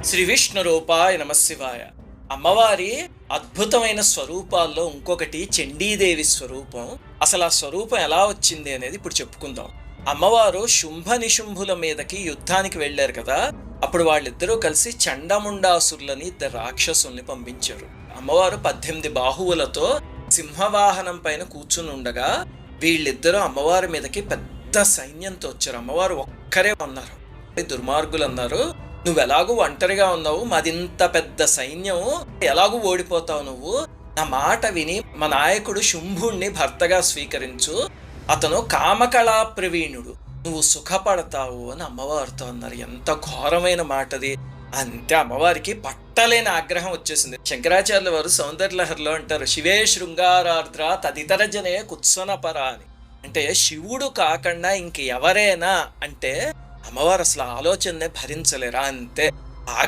శ్రీ విష్ణు రూపాయ నమశివాయ. అమ్మవారి అద్భుతమైన స్వరూపాల్లో ఇంకొకటి చండీదేవి స్వరూపం. అసలు ఆ స్వరూపం ఎలా వచ్చింది అనేది ఇప్పుడు చెప్పుకుందాం. అమ్మవారు శుంభ నిశుంభుల మీదకి యుద్ధానికి వెళ్ళారు కదా, అప్పుడు వాళ్ళిద్దరూ కలిసి చండముండాసురులని ఇద్దరు రాక్షసుల్ని పంపించారు. అమ్మవారు 18 బాహువులతో సింహవాహనం పైన కూర్చుని ఉండగా వీళ్ళిద్దరూ అమ్మవారి మీదకి పెద్ద సైన్యంతో వచ్చారు. అమ్మవారు ఒక్కరే ఉన్నారు. దుర్మార్గులు అన్నారు, నువ్వెలాగూ ఒంటరిగా ఉన్నావు, మాదింత పెద్ద సైన్యం, ఎలాగూ ఓడిపోతావు నువ్వు. నా మాట విని మా నాయకుడు శుంభుణ్ణి భర్తగా స్వీకరించు, అతను కామకళా ప్రవీణుడు, నువ్వు సుఖపడతావు అని అమ్మవారితో అన్నారు. ఎంత ఘోరమైన మాటది. అంతే అమ్మవారికి పట్టలేని ఆగ్రహం వచ్చేసింది. శంకరాచార్యుల వారు సౌందర్యలహరిలో అంటారు, శివే శృంగారార్ద్ర తదితర జనే కుత్సనపర అని. అంటే శివుడు కాకుండా ఇంక ఎవరైనా అంటే అమ్మవారు అసలు ఆలోచననే భరించలేరా. అంతే